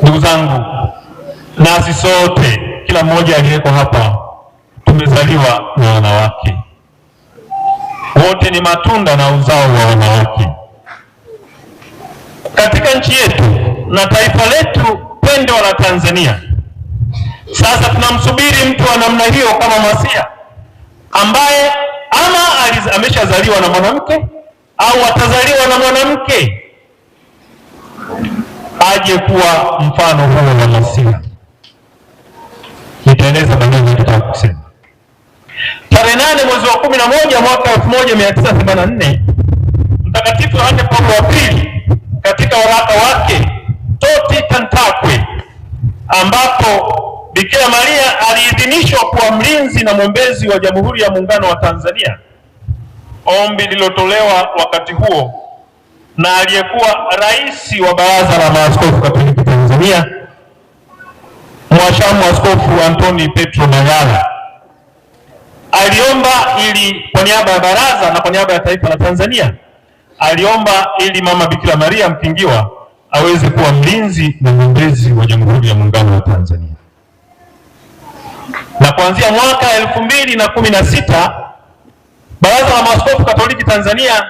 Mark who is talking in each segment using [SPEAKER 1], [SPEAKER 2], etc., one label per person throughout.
[SPEAKER 1] Ndugu zangu, nasi sote, kila mmoja aliyeko hapa, tumezaliwa na wanawake. Wote ni matunda na uzao wa wanawake. Katika nchi yetu na taifa letu pendwa la Tanzania, sasa tunamsubiri mtu wa namna hiyo kama Masia, ambaye ama ameshazaliwa na mwanamke au atazaliwa na mwanamke, aje kuwa mfano huo wa Masia. Nitaeleza baadaye nataka kusema. Tarehe 8 mwezi wa 11 mwaka 1984, Mtakatifu Yohane Paulo wa Pili katika waraka wake Toti Tantakwe, ambapo Bikira Maria aliidhinishwa kuwa mlinzi na mwombezi wa Jamhuri ya Muungano wa Tanzania, ombi lililotolewa wakati huo na aliyekuwa rais wa Baraza la Maaskofu Katoliki Tanzania, Mhashamu Askofu Antoni Petro Magala, aliomba ili kwa niaba ya baraza na kwa niaba ya taifa la Tanzania, aliomba ili Mama Bikira Maria Mkingiwa aweze kuwa mlinzi na mwombezi wa Jamhuri ya Muungano wa Tanzania. Na kuanzia mwaka 2016 Baraza la Maaskofu Katoliki Tanzania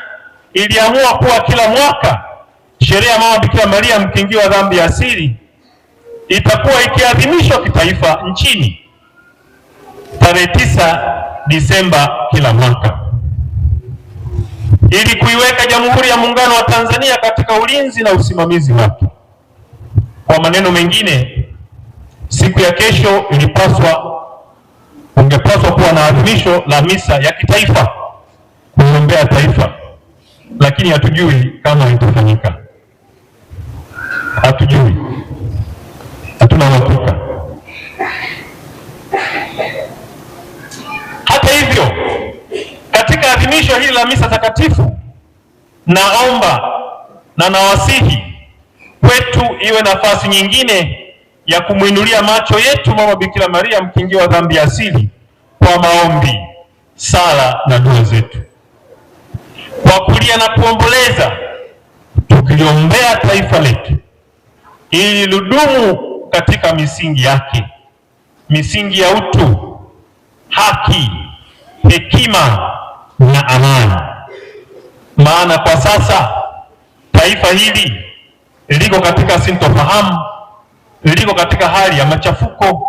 [SPEAKER 1] iliamua kuwa kila mwaka sherehe ya Mama Bikira Maria Mkingiwa dhambi ya asili itakuwa ikiadhimishwa kitaifa nchini tarehe 9 Disemba kila mwaka, ili kuiweka Jamhuri ya Muungano wa Tanzania katika ulinzi na usimamizi wake. Kwa maneno mengine, siku ya kesho ungepaswa kuwa na adhimisho la misa ya kitaifa kuombea taifa, lakini hatujui kama itafanyika. Hatujui, hatuna uhakika. Hata hivyo, katika adhimisho hili la misa takatifu, naomba na nawasihi kwetu iwe nafasi nyingine ya kumwinulia macho yetu Mama Bikira Maria Mkingiwa dhambi ya asili kwa maombi, sala na dua zetu, kwa kulia na kuomboleza, tukiliombea taifa letu ili lidumu katika misingi yake, misingi ya utu, haki, hekima na amani. Maana kwa sasa taifa hili liko katika sintofahamu, liko katika hali ya machafuko.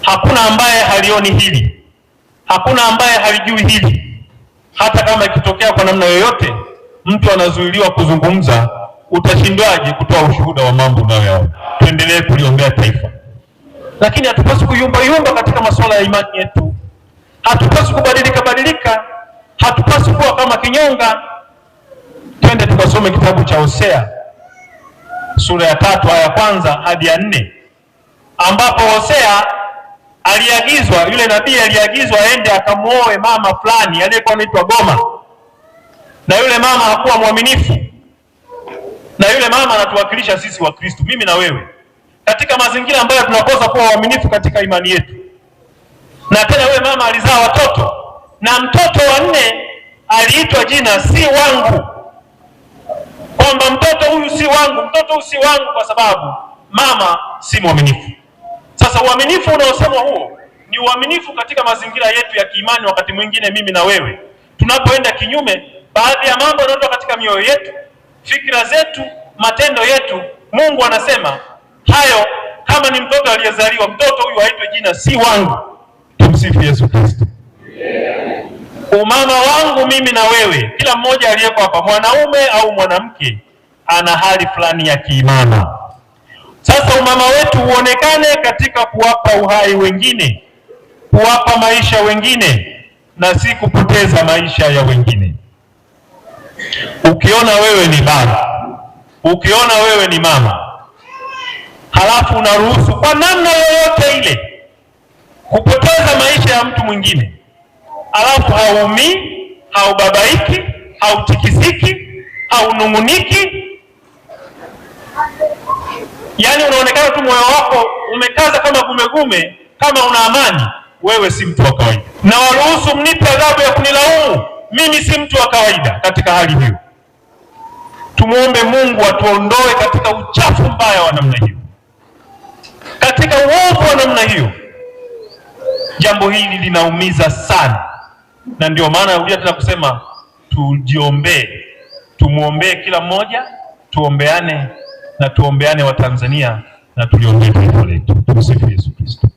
[SPEAKER 1] Hakuna ambaye halioni hili, hakuna ambaye halijui hili. Hata kama ikitokea kwa namna yoyote mtu anazuiliwa kuzungumza, utashindwaje kutoa ushuhuda wa mambo unayoyaona? Tuendelee kuliombea taifa, lakini hatupaswi kuyumba katika masuala ya imani yetu. Hatupaswi kubadilika, hatupaswi kuwa kama kinyonga. Twende tukasome kitabu cha Hosea sura ya 3 aya ya 1 hadi ya 4, ambapo Hosea aliagizwa, yule nabii aliagizwa aende akamuoe mama fulani aliyekuwa anaitwa Goma, na yule mama hakuwa mwaminifu. Na yule mama anatuwakilisha sisi wa Kristo, mimi na wewe, katika mazingira ambayo tunakosa kuwa waaminifu katika imani yetu. Na tena yule mama alizaa watoto, na mtoto wa 4 aliitwa jina si wangu, kwamba mtoto huyu si wangu kwa sababu mama si mwaminifu. Sasa uaminifu unaosemwa huo ni uaminifu katika mazingira yetu ya kiimani. Wakati mwingine mimi na wewe tunapoenda kinyume, baadhi ya mambo yanayotoka katika mioyo yetu, fikra zetu, matendo yetu, Mungu anasema hayo, kama ni mtoto aliyezaliwa, mtoto huyu aitwe jina si wangu. Tumsifu Yesu Kristo. Umama wangu mimi na wewe, kila mmoja aliyeko hapa, mwanaume au mwanamke, ana hali fulani ya kiimani. Sasa umama wetu uonekane katika kuwapa uhai wengine, kuwapa maisha wengine, na si kupoteza maisha ya wengine. Ukiona wewe ni baba, ukiona wewe ni mama, halafu unaruhusu kwa namna yoyote ile kupoteza maisha ya mtu mwingine, halafu haumii, haubabaiki, hautikisiki, haunung'uniki, yaani unaonekana tu moyo wako umekaza kama gumegume, kama una amani, wewe si mtu wa kawaida. Na waruhusu mnipe adhabu ya kunilaumu, mimi si mtu wa kawaida. Katika hali hiyo, tumuombe Mungu atuondoe katika uchafu mbaya wa namna hiyo, katika uovu wa namna hiyo, jambo hili linaumiza sana. Na ndio maana narudia tena kusema tujiombee, tumuombee kila mmoja, tuombeane na tuombeane wa Tanzania, na tuliombee taifa letu. Tumsifu Yesu Kristo.